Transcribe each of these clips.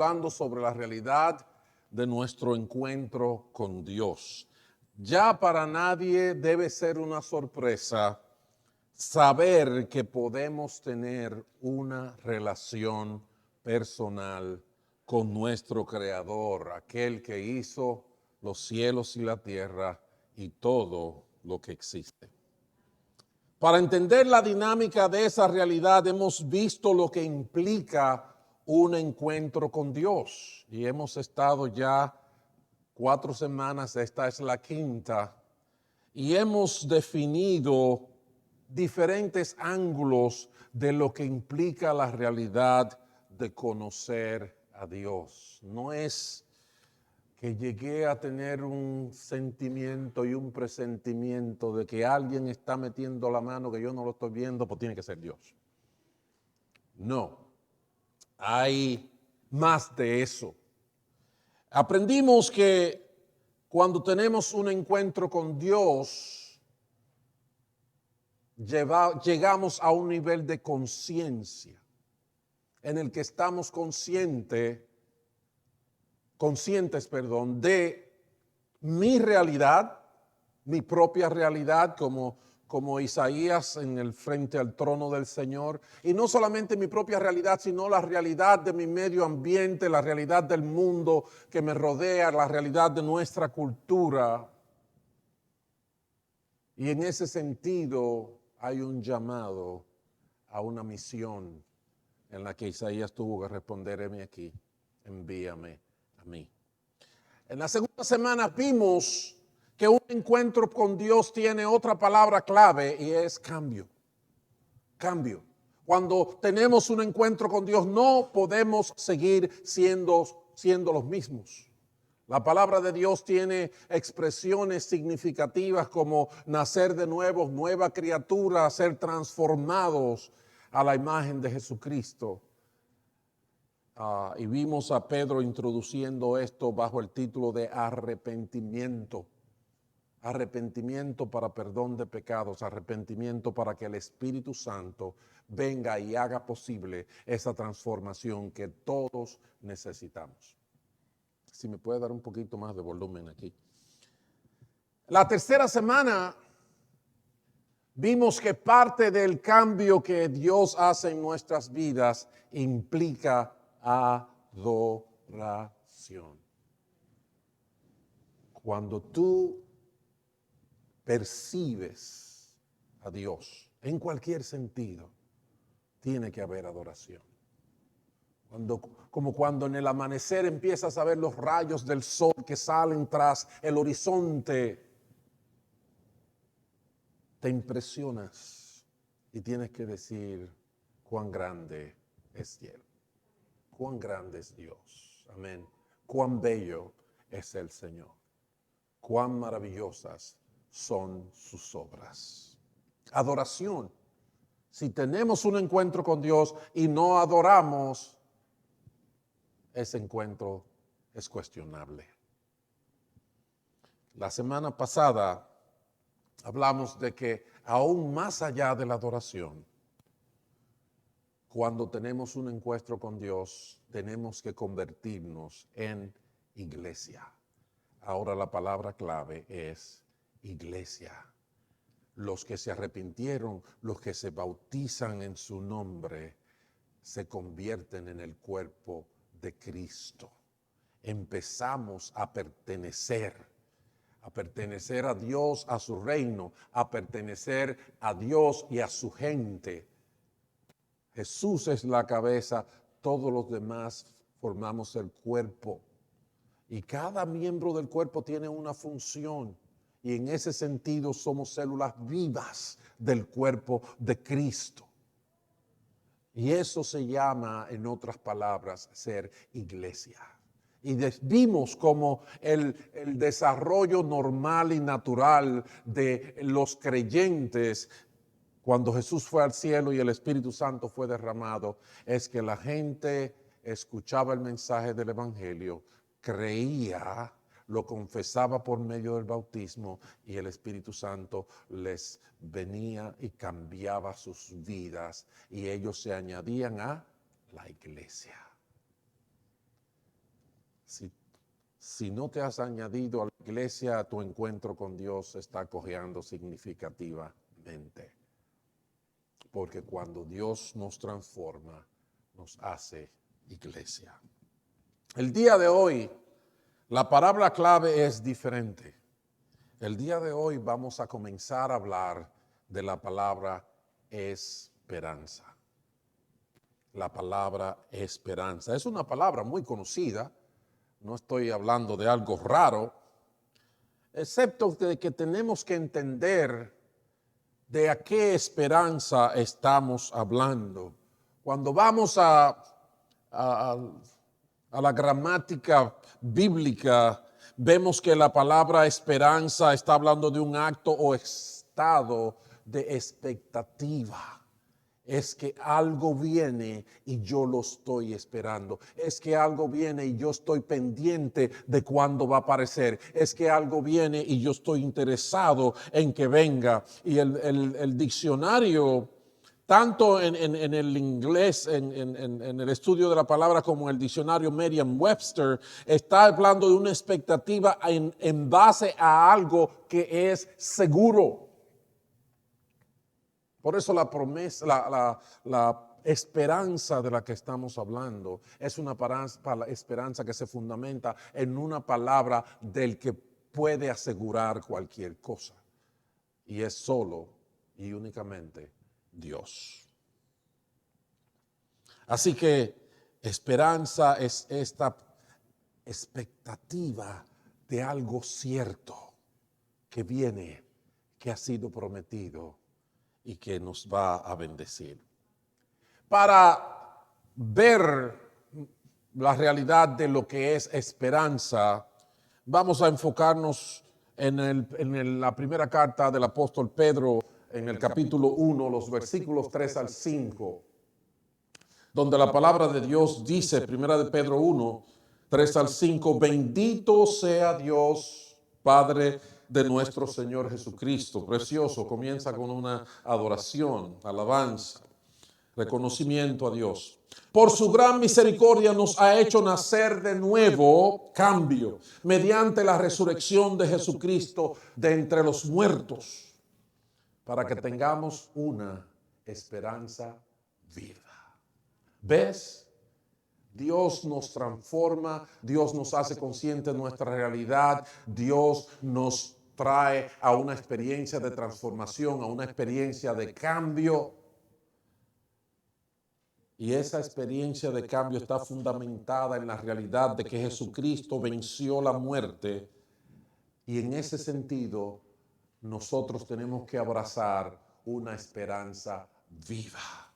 hablando sobre la realidad de nuestro encuentro con Dios. Ya para nadie debe ser una sorpresa saber que podemos tener una relación personal con nuestro Creador, aquel que hizo los cielos y la tierra y todo lo que existe. Para entender la dinámica de esa realidad hemos visto lo que implica un encuentro con Dios y hemos estado ya 4 semanas, esta es la quinta, y hemos definido diferentes ángulos de lo que implica la realidad de conocer a Dios. No es que llegué a tener un sentimiento y un presentimiento de que alguien está metiendo la mano que yo no lo estoy viendo, pues tiene que ser Dios. No, hay más de eso. Aprendimos que cuando tenemos un encuentro con Dios, llegamos a un nivel de conciencia en el que estamos conscientes, de mi realidad, mi propia realidad como Isaías en el frente al trono del Señor. Y no solamente mi propia realidad, sino la realidad de mi medio ambiente, la realidad del mundo que me rodea, la realidad de nuestra cultura. Y en ese sentido hay un llamado a una misión en la que Isaías tuvo que responder: heme aquí, envíame a mí. En la segunda semana vimos que un encuentro con Dios tiene otra palabra clave y es cambio. Cambio. Cuando tenemos un encuentro con Dios no podemos seguir siendo los mismos. La palabra de Dios tiene expresiones significativas como nacer de nuevo, nueva criatura, ser transformados a la imagen de Jesucristo. Y vimos a Pedro introduciendo esto bajo el título de arrepentimiento. Arrepentimiento para perdón de pecados, arrepentimiento para que el Espíritu Santo venga y haga posible esa transformación que todos necesitamos. Si me puede dar un poquito más de volumen aquí. La tercera semana vimos que parte del cambio que Dios hace en nuestras vidas implica adoración. Cuando tú percibes a Dios en cualquier sentido, tiene que haber adoración. Como cuando en el amanecer empiezas a ver los rayos del sol que salen tras el horizonte, te impresionas y tienes que decir: cuán grande es Él, cuán grande es Dios, amén, cuán bello es el Señor, cuán maravillosas son sus obras. Adoración. Si tenemos un encuentro con Dios y no adoramos, ese encuentro es cuestionable. La semana pasada hablamos de que aún más allá de la adoración, cuando tenemos un encuentro con Dios, tenemos que convertirnos en iglesia. Ahora la palabra clave es iglesia. Los que se arrepintieron, los que se bautizan en su nombre, se convierten en el cuerpo de Cristo. Empezamos a pertenecer a Dios, a su reino, a pertenecer a Dios y a su gente. Jesús es la cabeza, todos los demás formamos el cuerpo. Y cada miembro del cuerpo tiene una función. Y en ese sentido somos células vivas del cuerpo de Cristo. Y eso se llama, en otras palabras, ser iglesia. Y vimos como el desarrollo normal y natural de los creyentes cuando Jesús fue al cielo y el Espíritu Santo fue derramado, es que la gente escuchaba el mensaje del Evangelio, creía, lo confesaba por medio del bautismo y el Espíritu Santo les venía y cambiaba sus vidas y ellos se añadían a la iglesia. si no te has añadido a la iglesia, tu encuentro con Dios está cojeando significativamente. Porque cuando Dios nos transforma, nos hace iglesia. El día de hoy, la palabra clave es diferente. El día de hoy vamos a comenzar a hablar de la palabra esperanza. La palabra esperanza. Es una palabra muy conocida. No estoy hablando de algo raro, excepto de que tenemos que entender de a qué esperanza estamos hablando. Cuando vamos a la gramática bíblica, vemos que la palabra esperanza está hablando de un acto o estado de expectativa. Es que algo viene y yo lo estoy esperando. Es que algo viene y yo estoy pendiente de cuándo va a aparecer. Es que algo viene y yo estoy interesado en que venga. Y el diccionario, tanto en el inglés, en el estudio de la palabra, como en el diccionario Merriam-Webster, está hablando de una expectativa en base a algo que es seguro. Por eso la promesa, la esperanza de la que estamos hablando es una esperanza que se fundamenta en una palabra del que puede asegurar cualquier cosa. Y es solo y únicamente Dios. Así que esperanza es esta expectativa de algo cierto que viene, que ha sido prometido y que nos va a bendecir. Para ver la realidad de lo que es esperanza, vamos a enfocarnos en la primera carta del apóstol Pedro, en el capítulo 1, los versículos 3 al 5, donde la palabra de Dios dice, primera de Pedro 1, 3 al 5, bendito sea Dios, Padre de nuestro Señor Jesucristo. Precioso, comienza con una adoración, alabanza, reconocimiento a Dios. Por su gran misericordia nos ha hecho nacer de nuevo, cambio, mediante la resurrección de Jesucristo de entre los muertos, para que tengamos una esperanza viva. ¿Ves? Dios nos transforma, Dios nos hace consciente de nuestra realidad, Dios nos trae a una experiencia de transformación, a una experiencia de cambio. Y esa experiencia de cambio está fundamentada en la realidad de que Jesucristo venció la muerte. Y en ese sentido, nosotros tenemos que abrazar una esperanza viva.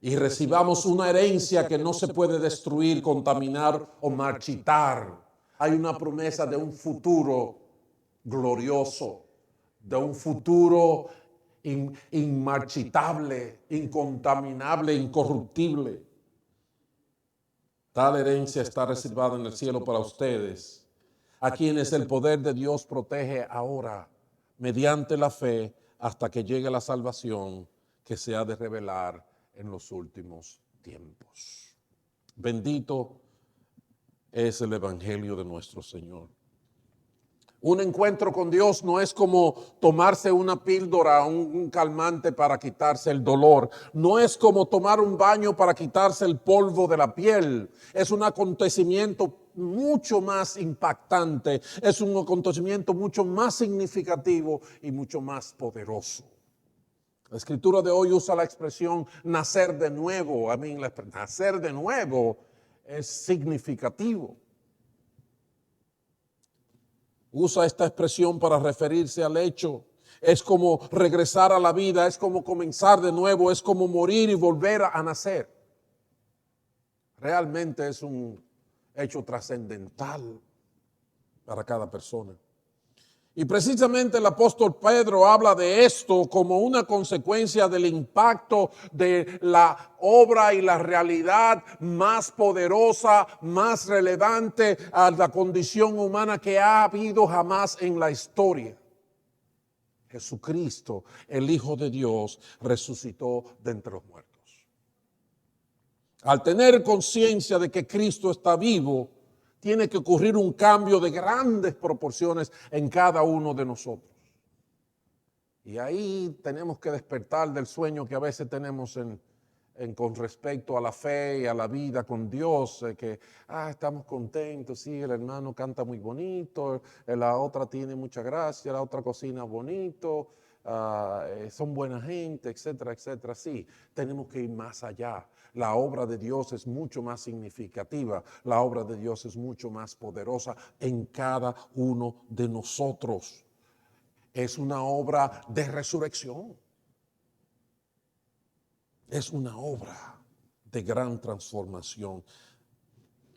Y recibamos una herencia que no se puede destruir, contaminar o marchitar. Hay una promesa de un futuro glorioso, de un futuro inmarchitable, incontaminable, incorruptible. Tal herencia está reservada en el cielo para ustedes, a quienes el poder de Dios protege ahora, mediante la fe, hasta que llegue la salvación que se ha de revelar en los últimos tiempos. Bendito es el Evangelio de nuestro Señor. Un encuentro con Dios no es como tomarse una píldora, un calmante para quitarse el dolor. No es como tomar un baño para quitarse el polvo de la piel. Es un acontecimiento mucho más impactante. Es un acontecimiento mucho más significativo y mucho más poderoso. La escritura de hoy usa la expresión nacer de nuevo. Nacer de nuevo es significativo. Usa esta expresión para referirse al hecho. Es como regresar a la vida, es como comenzar de nuevo, es como morir y volver a nacer. Realmente es un hecho trascendental para cada persona. Y precisamente el apóstol Pedro habla de esto como una consecuencia del impacto de la obra y la realidad más poderosa, más relevante a la condición humana que ha habido jamás en la historia. Jesucristo, el Hijo de Dios, resucitó de entre los muertos. Al tener conciencia de que Cristo está vivo, Tiene que ocurrir un cambio de grandes proporciones en cada uno de nosotros. Y ahí tenemos que despertar del sueño que a veces tenemos con respecto a la fe y a la vida con Dios, que estamos contentos, sí, el hermano canta muy bonito, la otra tiene mucha gracia, la otra cocina bonito, son buena gente, etcétera, etcétera. Sí, tenemos que ir más allá. La obra de Dios es mucho más significativa, la obra de Dios es mucho más poderosa en cada uno de nosotros. Es una obra de resurrección. Es una obra de gran transformación.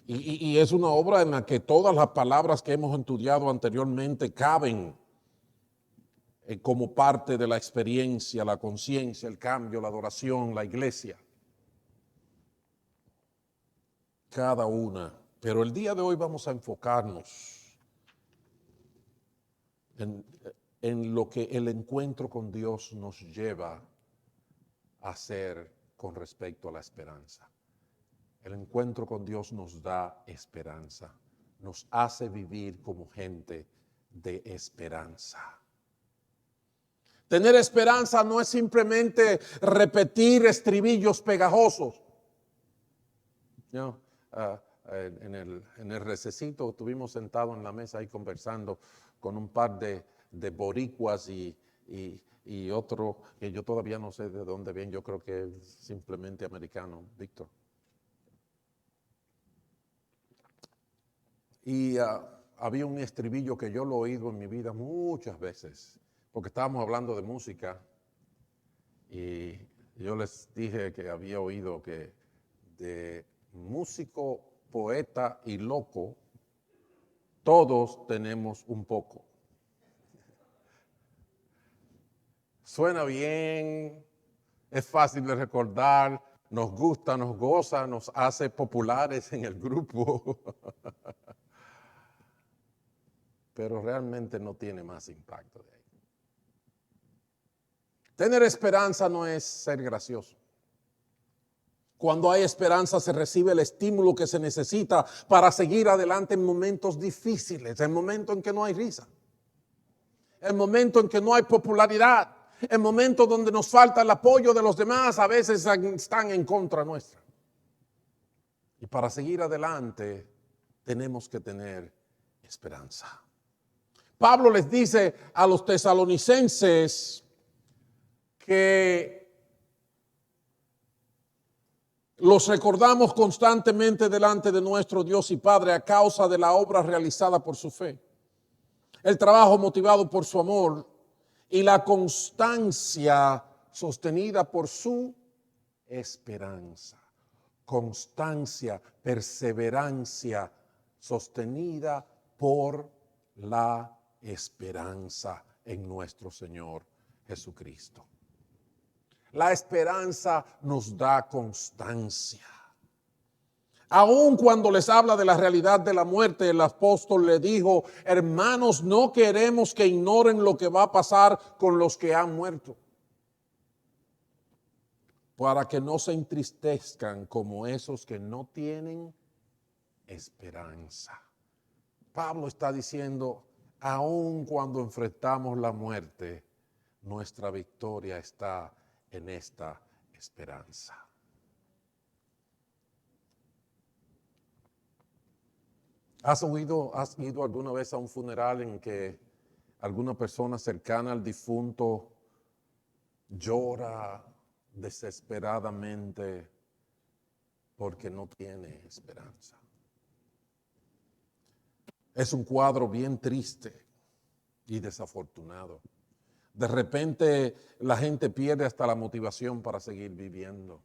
Y es una obra en la que todas las palabras que hemos estudiado anteriormente caben como parte de la experiencia, la conciencia, el cambio, la adoración, la iglesia. Cada una. Pero el día de hoy vamos a enfocarnos en lo que el encuentro con Dios nos lleva a hacer con respecto a la esperanza. El encuentro con Dios nos da esperanza, nos hace vivir como gente de esperanza. Tener esperanza no es simplemente repetir estribillos pegajosos. En el recesito estuvimos sentados en la mesa ahí conversando con un par de boricuas y otro que yo todavía no sé de dónde viene, yo creo que es simplemente americano, Víctor. Y había un estribillo que yo lo he oído en mi vida muchas veces, porque estábamos hablando de música y yo les dije que había oído que de músico, poeta y loco, todos tenemos un poco. Suena bien, es fácil de recordar, nos gusta, nos goza, nos hace populares en el grupo. Pero realmente no tiene más impacto de ahí. Tener esperanza no es ser gracioso. Cuando hay esperanza se recibe el estímulo que se necesita para seguir adelante en momentos difíciles, en momentos en que no hay risa, en momentos en que no hay popularidad, en momentos donde nos falta el apoyo de los demás, a veces están en contra nuestra. Y para seguir adelante tenemos que tener esperanza. Pablo les dice a los tesalonicenses que los recordamos constantemente delante de nuestro Dios y Padre a causa de la obra realizada por su fe, el trabajo motivado por su amor y la constancia sostenida por su esperanza. Constancia, perseverancia sostenida por la esperanza en nuestro Señor Jesucristo. La esperanza nos da constancia. Aun cuando les habla de la realidad de la muerte, el apóstol le dijo: hermanos, no queremos que ignoren lo que va a pasar con los que han muerto, para que no se entristezcan como esos que no tienen esperanza. Pablo está diciendo, aun cuando enfrentamos la muerte, nuestra victoria está en esta esperanza. ¿Has ido alguna vez a un funeral en que alguna persona cercana al difunto llora desesperadamente porque no tiene esperanza? Es un cuadro bien triste y desafortunado. De repente la gente pierde hasta la motivación para seguir viviendo.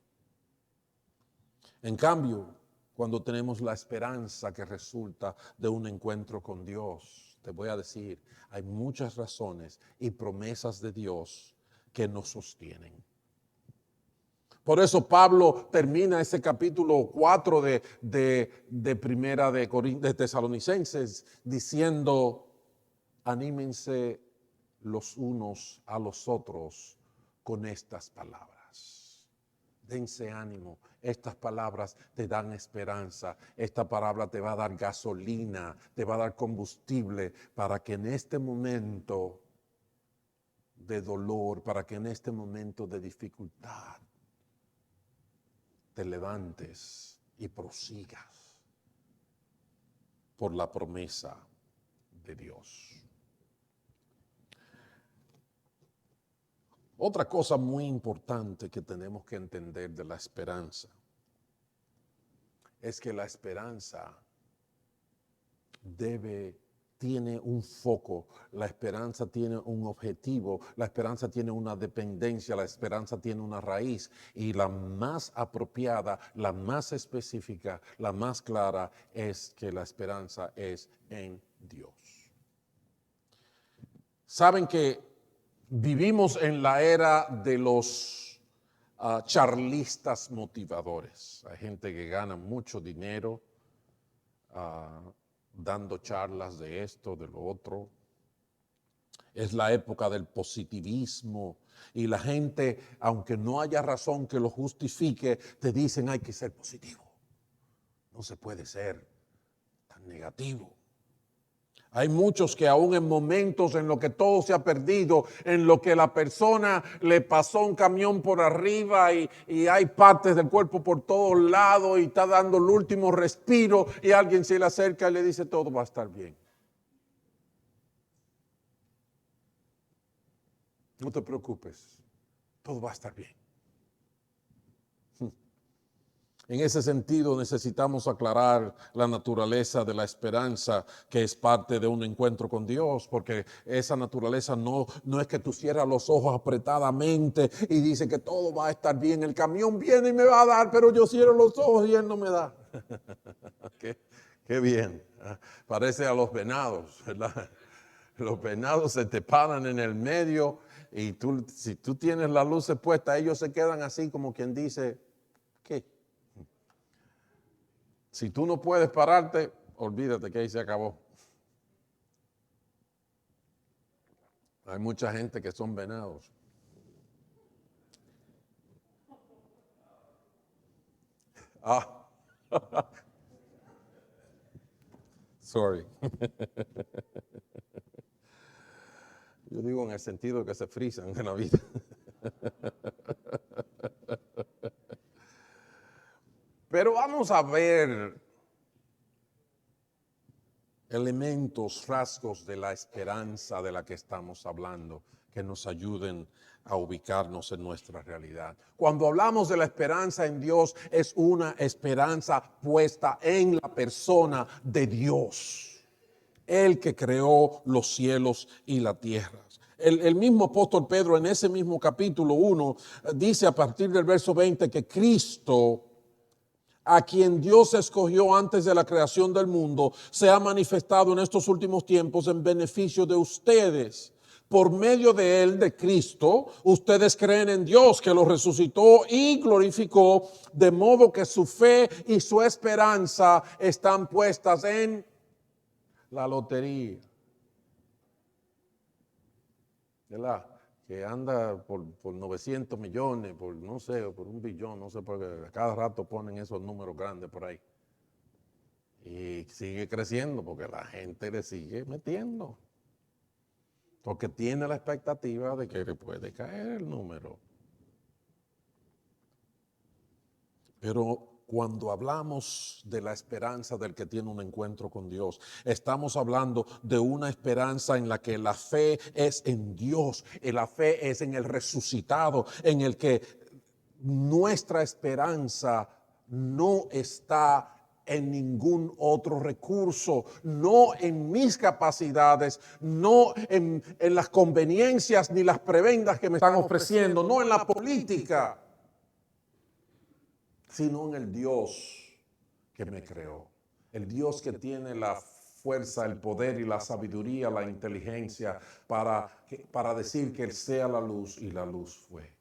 En cambio, cuando tenemos la esperanza que resulta de un encuentro con Dios, te voy a decir, hay muchas razones y promesas de Dios que nos sostienen. Por eso Pablo termina ese capítulo 4 de Primera de Tesalonicenses diciendo: anímense los unos a los otros con estas palabras. dense ánimo. Estas palabras te dan esperanza. Esta palabra te va a dar gasolina, te va a dar combustible para que en este momento de dolor, para que en este momento de dificultad te levantes y prosigas por la promesa de Dios. Otra cosa muy importante que tenemos que entender de la esperanza es que la esperanza tiene un foco, la esperanza tiene un objetivo, la esperanza tiene una dependencia, la esperanza tiene una raíz, y la más apropiada, la más específica, la más clara es que la esperanza es en Dios. Saben que vivimos en la era de los charlistas motivadores. Hay gente que gana mucho dinero dando charlas de esto, de lo otro. Es la época del positivismo y la gente, aunque no haya razón que lo justifique, te dicen hay que ser positivo. No se puede ser tan negativo. Hay muchos que aún en momentos en los que todo se ha perdido, en lo que la persona le pasó un camión por arriba y hay partes del cuerpo por todos lados y está dando el último respiro y alguien se le acerca y le dice todo va a estar bien. No te preocupes, todo va a estar bien. En ese sentido necesitamos aclarar la naturaleza de la esperanza que es parte de un encuentro con Dios, porque esa naturaleza no es que tú cierras los ojos apretadamente y dices que todo va a estar bien. El camión viene y me va a dar, pero yo cierro los ojos y él no me da. Qué bien. Parece a los venados, ¿verdad? Los venados se te paran en el medio y si tú tienes las luces puestas, ellos se quedan así como quien dice, ¿qué? Si tú no puedes pararte, olvídate que ahí se acabó. Hay mucha gente que son venados. Sorry. Yo digo en el sentido de que se frisan en la vida. Pero vamos a ver elementos, rasgos de la esperanza de la que estamos hablando, que nos ayuden a ubicarnos en nuestra realidad. Cuando hablamos de la esperanza en Dios, es una esperanza puesta en la persona de Dios, el que creó los cielos y la tierra. El mismo apóstol Pedro en ese mismo capítulo 1 dice a partir del verso 20 que Cristo, a quien Dios escogió antes de la creación del mundo, se ha manifestado en estos últimos tiempos en beneficio de ustedes. Por medio de él, de Cristo, ustedes creen en Dios que lo resucitó y glorificó, de modo que su fe y su esperanza están puestas en la lotería. ¿Verdad? Que anda por 900 millones, por no sé, por 1 billón, no sé, porque a cada rato ponen esos números grandes por ahí. Y sigue creciendo porque la gente le sigue metiendo. Porque tiene la expectativa de que le puede caer el número. Pero cuando hablamos de la esperanza del que tiene un encuentro con Dios, estamos hablando de una esperanza en la que la fe es en Dios, y la fe es en el resucitado, en el que nuestra esperanza no está en ningún otro recurso, no en mis capacidades, no en las conveniencias ni las prebendas que me están ofreciendo, no en la política, sino en el Dios que me creó. El Dios que tiene la fuerza, el poder y la sabiduría, la inteligencia para decir que Él sea la luz y la luz fue.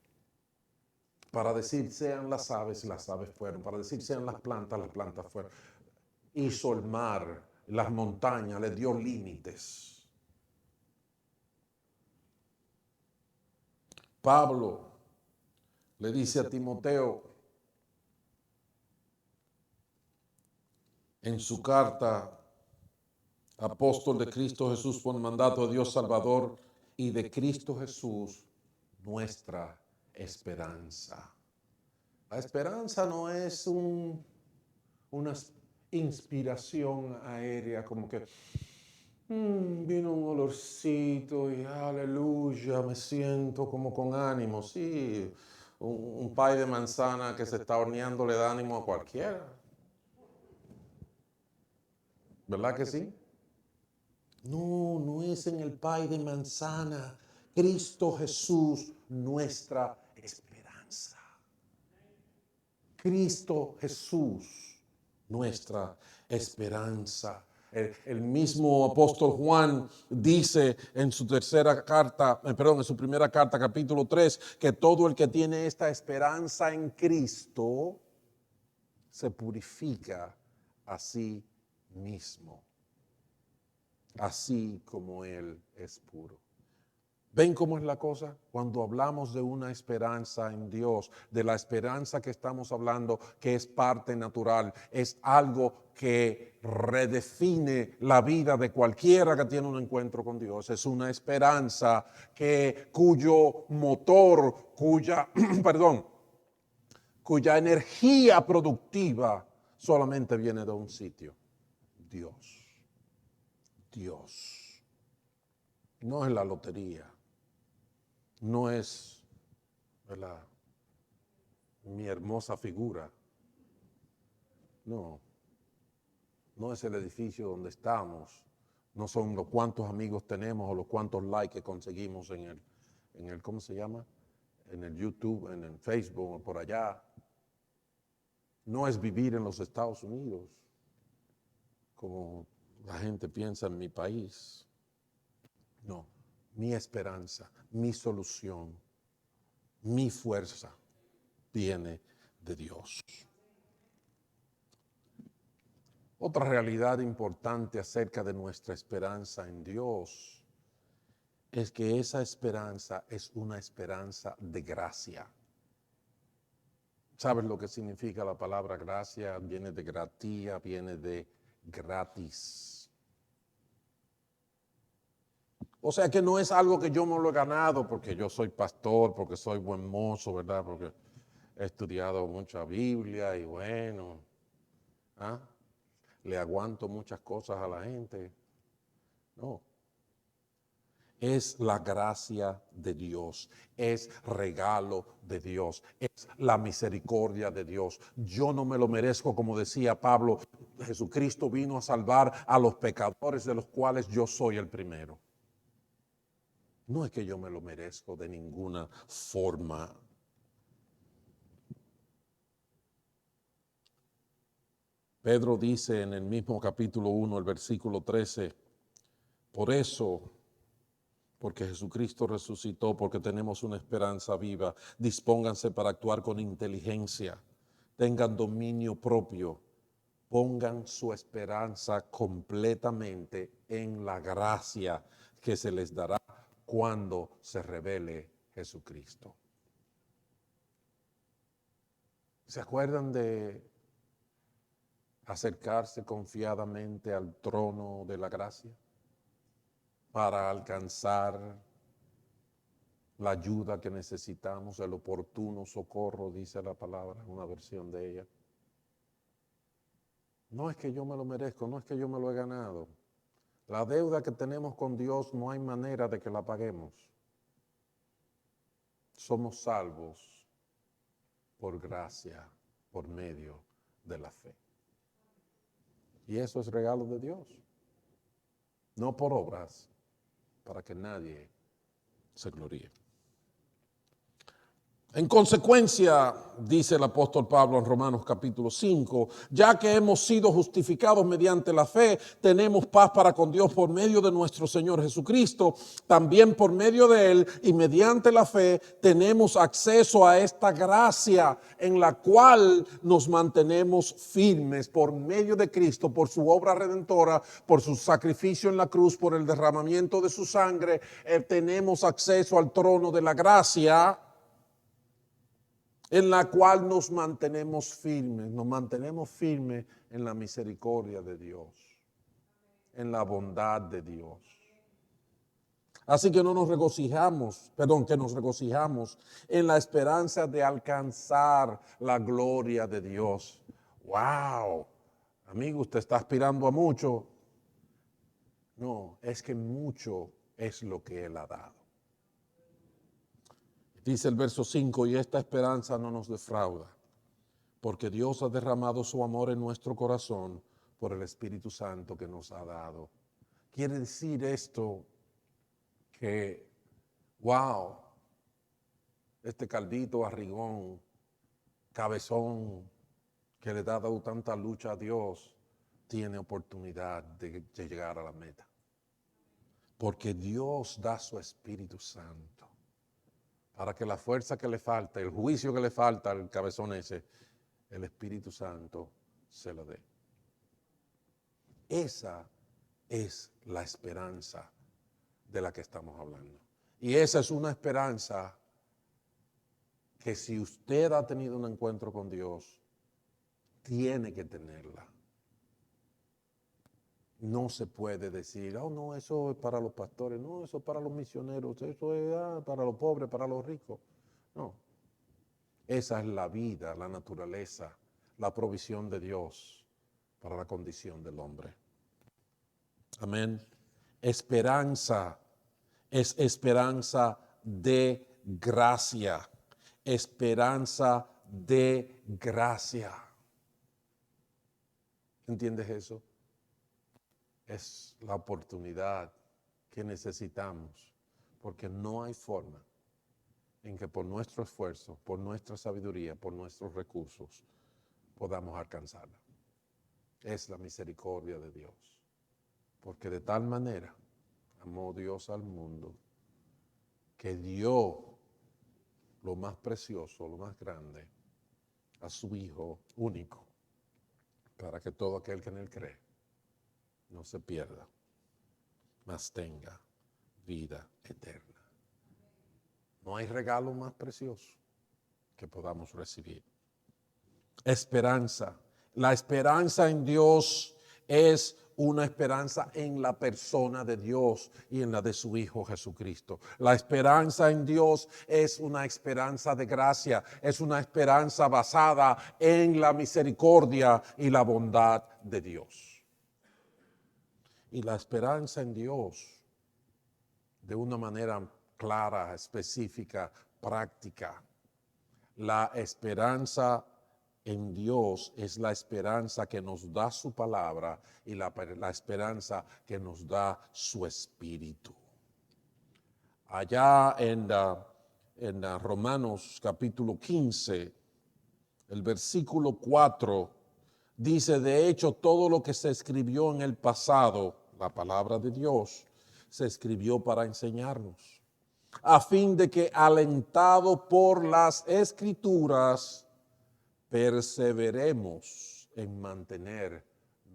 Para decir sean las aves y las aves fueron. Para decir sean las plantas fueron. Hizo el mar, las montañas, le dio límites. Pablo le dice a Timoteo, en su carta, apóstol de Cristo Jesús por mandato de Dios Salvador y de Cristo Jesús, nuestra esperanza. La esperanza no es una inspiración aérea, como que vino un olorcito y aleluya, me siento como con ánimo. Sí, un pay de manzana que se está horneando le da ánimo a cualquiera. ¿Verdad que sí? No, no es en el pay de manzana. Cristo Jesús, nuestra esperanza. Cristo Jesús, nuestra esperanza. El mismo apóstol Juan dice en su en su primera carta, capítulo 3, que todo el que tiene esta esperanza en Cristo se purifica a sí mismo, así como Él es puro. ¿Ven cómo es la cosa? Cuando hablamos de una esperanza en Dios, de la esperanza que estamos hablando, que es parte natural, es algo que redefine la vida de cualquiera que tiene un encuentro con Dios. Es una esperanza cuyo motor, cuya energía productiva solamente viene de un sitio: Dios. Dios. No es la lotería. No es, ¿verdad?, mi hermosa figura. No es el edificio donde estamos. No son los cuantos amigos tenemos o los cuantos likes que conseguimos en el ¿cómo se llama? En el YouTube, en el Facebook o por allá. No es vivir en los Estados Unidos, como la gente piensa en mi país. No. Mi esperanza, mi solución, mi fuerza viene de Dios. Otra realidad importante acerca de nuestra esperanza en Dios es que esa esperanza es una esperanza de gracia. ¿Sabes lo que significa la palabra gracia? Viene de gratia, viene de gratis. O sea que no es algo que yo me lo he ganado porque yo soy pastor, porque soy buen mozo, ¿verdad? Porque he estudiado mucha Biblia y bueno, le aguanto muchas cosas a la gente. No. Es la gracia de Dios, es regalo de Dios, es la misericordia de Dios. Yo no me lo merezco, como decía Pablo. Jesucristo vino a salvar a los pecadores, de los cuales yo soy el primero. No es que yo me lo merezco de ninguna forma. Pedro dice en el mismo capítulo 1, el versículo 13, por eso, porque Jesucristo resucitó, porque tenemos una esperanza viva, dispónganse para actuar con inteligencia, tengan dominio propio, pongan su esperanza completamente en la gracia que se les dará cuando se revele Jesucristo. ¿Se acuerdan de acercarse confiadamente al trono de la gracia para alcanzar la ayuda que necesitamos, el oportuno socorro, dice la palabra, una versión de ella? No es que yo me lo merezco, no es que yo me lo he ganado. La deuda que tenemos con Dios no hay manera de que la paguemos. Somos salvos por gracia, por medio de la fe. Y eso es regalo de Dios. No por obras, para que nadie se gloríe. En consecuencia, dice el apóstol Pablo en Romanos capítulo 5, ya que hemos sido justificados mediante la fe, tenemos paz para con Dios por medio de nuestro Señor Jesucristo. También por medio de Él y mediante la fe tenemos acceso a esta gracia en la cual nos mantenemos firmes por medio de Cristo, por su obra redentora, por su sacrificio en la cruz, por el derramamiento de su sangre. Tenemos acceso al trono de la gracia en la cual nos mantenemos firmes en la misericordia de Dios, en la bondad de Dios. Así que nos regocijamos en la esperanza de alcanzar la gloria de Dios. ¡Wow! Amigo, usted está aspirando a mucho. No, es que mucho es lo que Él ha dado. Dice el verso 5, y esta esperanza no nos defrauda, porque Dios ha derramado su amor en nuestro corazón por el Espíritu Santo que nos ha dado. Quiere decir esto que, wow, este caldito arrigón, cabezón, que le ha dado tanta lucha a Dios, tiene oportunidad de llegar a la meta. Porque Dios da su Espíritu Santo para que la fuerza que le falta, el juicio que le falta al cabezón ese, el Espíritu Santo se lo dé. Esa es la esperanza de la que estamos hablando. Y esa es una esperanza que si usted ha tenido un encuentro con Dios, tiene que tenerla. No se puede decir, oh no, eso es para los pastores, no, eso es para los misioneros, eso es para los pobres, para los ricos. No, esa es la vida, la naturaleza, la provisión de Dios para la condición del hombre. Amén. Esperanza es esperanza de gracia. Esperanza de gracia. ¿Entiendes eso? Es la oportunidad que necesitamos, porque no hay forma en que por nuestro esfuerzo, por nuestra sabiduría, por nuestros recursos, podamos alcanzarla. Es la misericordia de Dios, porque de tal manera amó Dios al mundo que dio lo más precioso, lo más grande, a su Hijo único, para que todo aquel que en Él cree no se pierda, mas tenga vida eterna. No hay regalo más precioso que podamos recibir. Esperanza. La esperanza en Dios es una esperanza en la persona de Dios y en la de su Hijo Jesucristo. La esperanza en Dios es una esperanza de gracia, es una esperanza basada en la misericordia y la bondad de Dios. Y la esperanza en Dios, de una manera clara, específica, práctica. La esperanza en Dios es la esperanza que nos da su palabra y la esperanza que nos da su espíritu. Allá en Romanos capítulo 15, el versículo 4, dice, de hecho, todo lo que se escribió en el pasado, la palabra de Dios, se escribió para enseñarnos, a fin de que, alentado por las Escrituras, perseveremos en mantener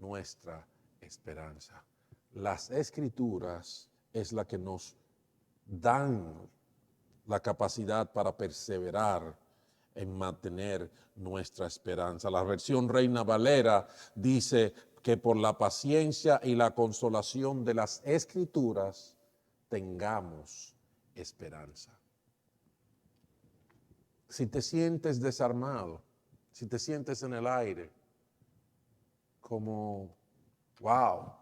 nuestra esperanza. Las Escrituras es la que nos dan la capacidad para perseverar en mantener nuestra esperanza. La versión Reina Valera dice que por la paciencia y la consolación de las Escrituras tengamos esperanza. Si te sientes desarmado, si te sientes en el aire, como, wow,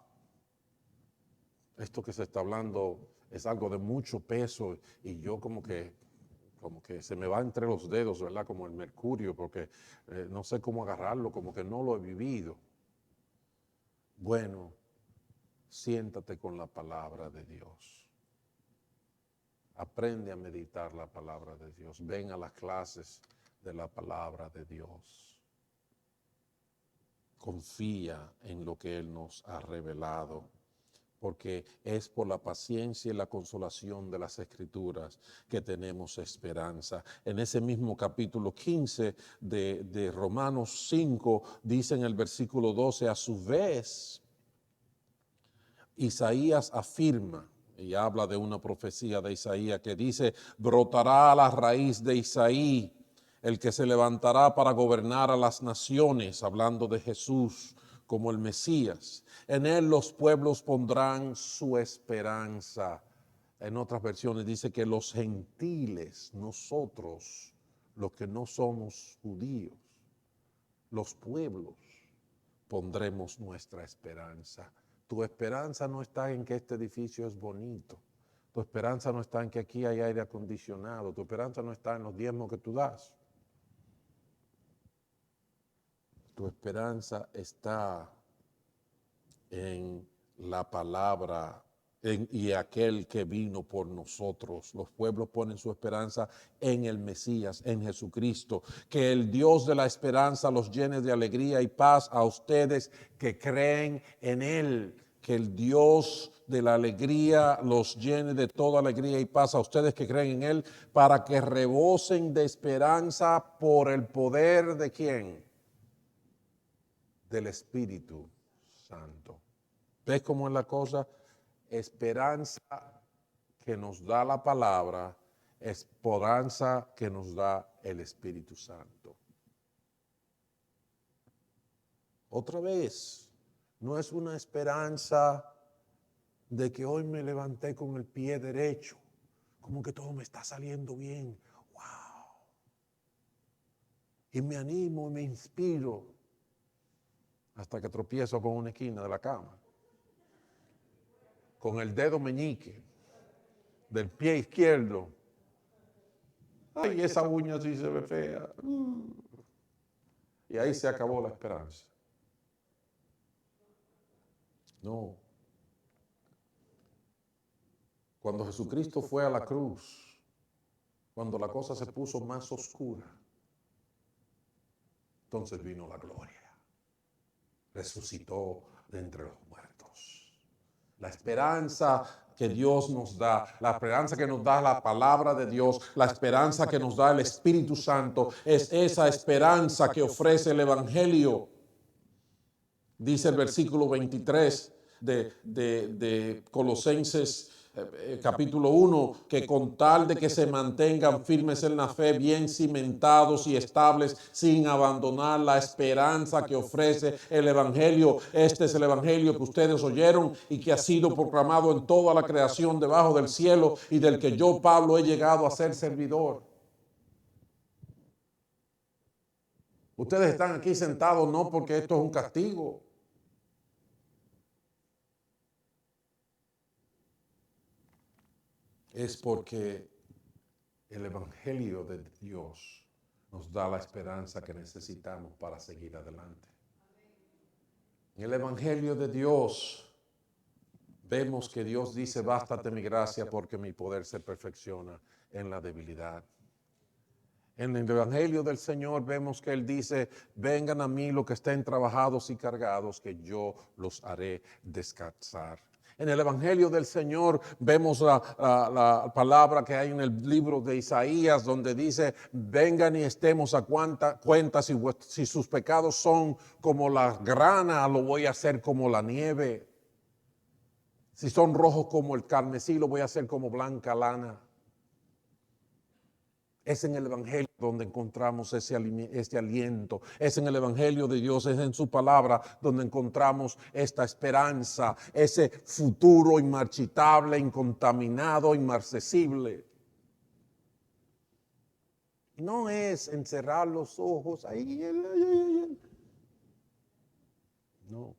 esto que se está hablando es algo de mucho peso y yo como que se me va entre los dedos, ¿verdad? Como el mercurio, porque no sé cómo agarrarlo, como que no lo he vivido. Bueno, siéntate con la palabra de Dios. Aprende a meditar la palabra de Dios. Ven a las clases de la palabra de Dios. Confía en lo que Él nos ha revelado, porque es por la paciencia y la consolación de las Escrituras que tenemos esperanza. En ese mismo capítulo 15 de Romanos 5, dice en el versículo 12, a su vez, Isaías afirma, y habla de una profecía de Isaías que dice, brotará a la raíz de Isaí el que se levantará para gobernar a las naciones, hablando de Jesús como el Mesías. En él los pueblos pondrán su esperanza. En otras versiones dice que los gentiles, nosotros, los que no somos judíos, los pueblos, pondremos nuestra esperanza. Tu esperanza no está en que este edificio es bonito. Tu esperanza no está en que aquí hay aire acondicionado. Tu esperanza no está en los diezmos que tú das. Tu esperanza está en la palabra y aquel que vino por nosotros. Los pueblos ponen su esperanza en el Mesías, en Jesucristo. Que el Dios de la esperanza los llene de alegría y paz a ustedes que creen en Él. Que el Dios de la alegría los llene de toda alegría y paz a ustedes que creen en Él, para que rebosen de esperanza por el poder de ¿quién? Del Espíritu Santo. ¿Ves cómo es la cosa? Esperanza que nos da la palabra, esperanza que nos da el Espíritu Santo. Otra vez, no es una esperanza de que hoy me levanté con el pie derecho, como que todo me está saliendo bien. ¡Wow! Y me animo y me inspiro hasta que tropiezo con una esquina de la cama, con el dedo meñique del pie izquierdo. Ay, esa uña sí se ve fea. Y ahí se acabó la esperanza. No. Cuando Jesucristo fue a la cruz, cuando la cosa se puso más oscura, entonces vino la gloria. Resucitó de entre los muertos. La esperanza que Dios nos da, la esperanza que nos da la palabra de Dios, la esperanza que nos da el Espíritu Santo, es esa esperanza que ofrece el Evangelio. Dice el versículo 23 de Colosenses capítulo 1, que con tal de que se mantengan firmes en la fe, bien cimentados y estables, sin abandonar la esperanza que ofrece el Evangelio. Este es el Evangelio que ustedes oyeron y que ha sido proclamado en toda la creación debajo del cielo, y del que yo, Pablo, he llegado a ser servidor. Ustedes están aquí sentados no porque esto es un castigo. Es porque el Evangelio de Dios nos da la esperanza que necesitamos para seguir adelante. En el Evangelio de Dios vemos que Dios dice: bástate mi gracia porque mi poder se perfecciona en la debilidad. En el Evangelio del Señor vemos que Él dice: vengan a mí los que estén trabajados y cargados, que yo los haré descansar. En el Evangelio del Señor vemos la palabra que hay en el libro de Isaías, donde dice: vengan y estemos a cuenta, si sus pecados son como la grana, lo voy a hacer como la nieve. Si son rojos como el carmesí, lo voy a hacer como blanca lana. Es en el Evangelio donde encontramos ese aliento. Es en el Evangelio de Dios, es en su palabra donde encontramos esta esperanza, ese futuro inmarchitable, incontaminado, inmarcesible. No es encerrar los ojos ahí. No.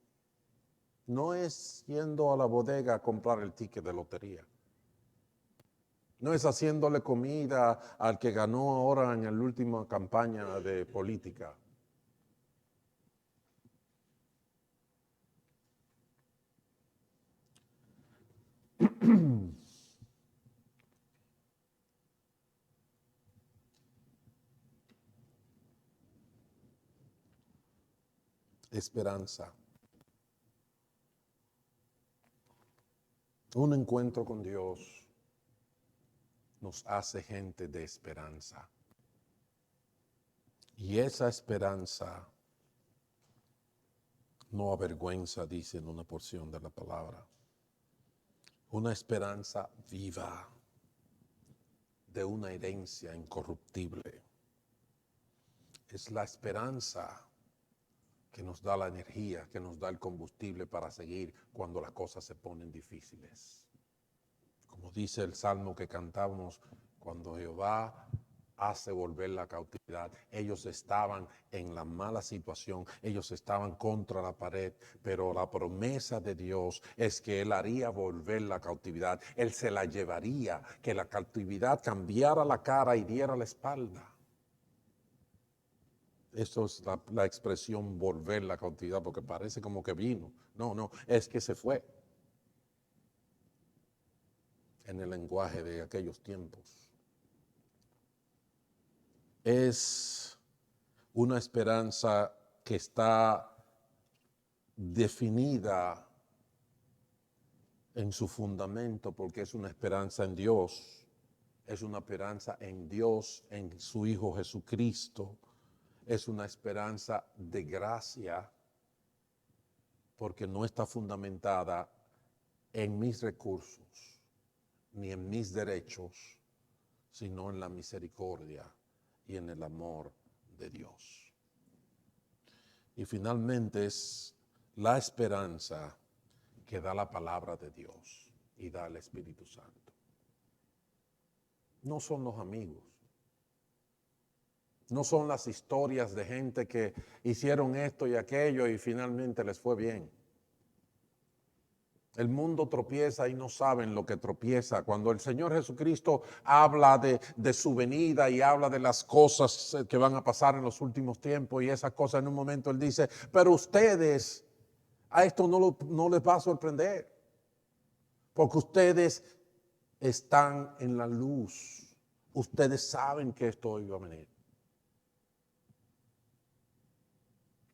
No es yendo a la bodega a comprar el ticket de lotería. No es haciéndole comida al que ganó ahora en la última campaña de política. Esperanza. Un encuentro con Dios nos hace gente de esperanza. Y esa esperanza no avergüenza, dice en una porción de la palabra. Una esperanza viva, de una herencia incorruptible. Es la esperanza que nos da la energía, que nos da el combustible para seguir cuando las cosas se ponen difíciles. Como dice el salmo que cantábamos, cuando Jehová hace volver la cautividad. Ellos estaban en la mala situación, ellos estaban contra la pared, pero la promesa de Dios es que Él haría volver la cautividad. Él se la llevaría, que la cautividad cambiara la cara y diera la espalda. Eso es la expresión volver la cautividad, porque parece como que vino. No, es que se fue. En el lenguaje de aquellos tiempos. Es una esperanza que está definida en su fundamento porque es una esperanza en Dios, es una esperanza en Dios, en su Hijo Jesucristo, es una esperanza de gracia porque no está fundamentada en mis recursos ni en mis derechos, sino en la misericordia y en el amor de Dios. Y finalmente es la esperanza que da la palabra de Dios y da el Espíritu Santo. No son los amigos, no son las historias de gente que hicieron esto y aquello y finalmente les fue bien. El mundo tropieza y no saben lo que tropieza. Cuando el Señor Jesucristo habla de su venida y habla de las cosas que van a pasar en los últimos tiempos y esas cosas, en un momento Él dice, pero ustedes, a esto no les va a sorprender, porque ustedes están en la luz. Ustedes saben que esto iba a venir.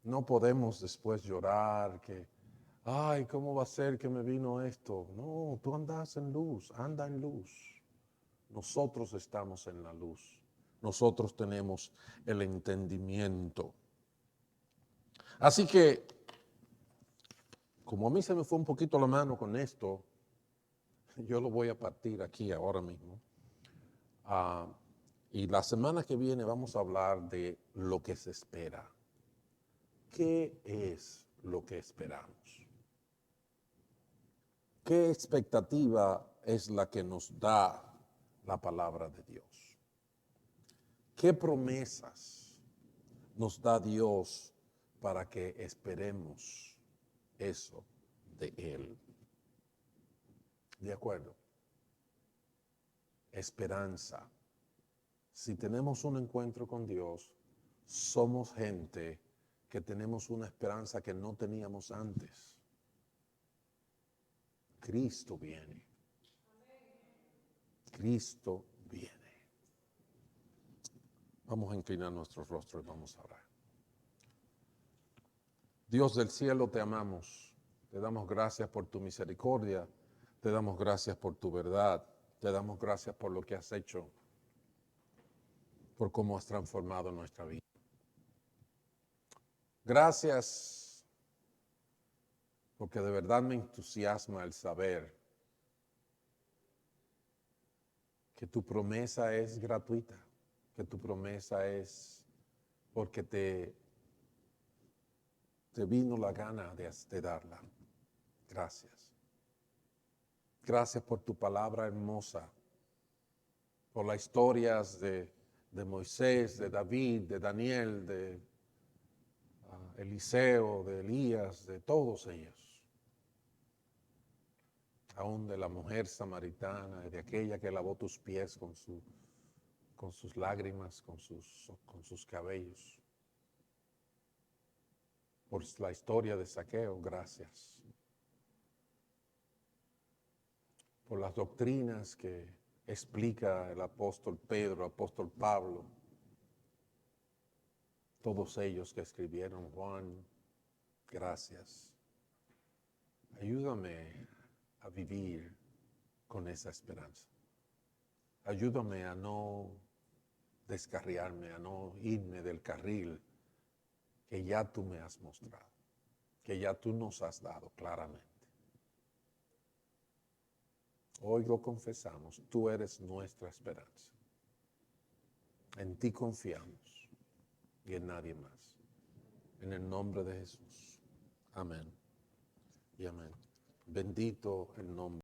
No podemos después llorar que, ay, ¿cómo va a ser que me vino esto? No, tú andas en luz, anda en luz. Nosotros estamos en la luz. Nosotros tenemos el entendimiento. Así que, como a mí se me fue un poquito la mano con esto, yo lo voy a partir aquí ahora mismo. Y la semana que viene vamos a hablar de lo que se espera. ¿Qué es lo que esperamos? ¿Qué expectativa es la que nos da la palabra de Dios? ¿Qué promesas nos da Dios para que esperemos eso de Él? ¿De acuerdo? Esperanza. Si tenemos un encuentro con Dios, somos gente que tenemos una esperanza que no teníamos antes. Cristo viene. Cristo viene. Vamos a inclinar nuestros rostros y vamos a orar. Dios del cielo, te amamos. Te damos gracias por tu misericordia. Te damos gracias por tu verdad. Te damos gracias por lo que has hecho, por cómo has transformado nuestra vida. Gracias, porque de verdad me entusiasma el saber que tu promesa es gratuita, que tu promesa es porque te vino la gana de darla. Gracias. Gracias por tu palabra hermosa, por las historias de Moisés, de David, de Daniel, de Eliseo, de Elías, de todos ellos. Aún de la mujer samaritana, de aquella que lavó tus pies con sus lágrimas, con sus cabellos. Por la historia de Zaqueo, gracias. Por las doctrinas que explica el apóstol Pedro, el apóstol Pablo, todos ellos que escribieron, Juan, gracias. Ayúdame a vivir con esa esperanza. Ayúdame a no descarriarme, a no irme del carril que ya tú me has mostrado, que ya tú nos has dado claramente. Hoy lo confesamos, tú eres nuestra esperanza. En ti confiamos. y en nadie más. En el nombre de Jesús. Amén y amén. Bendito el nombre.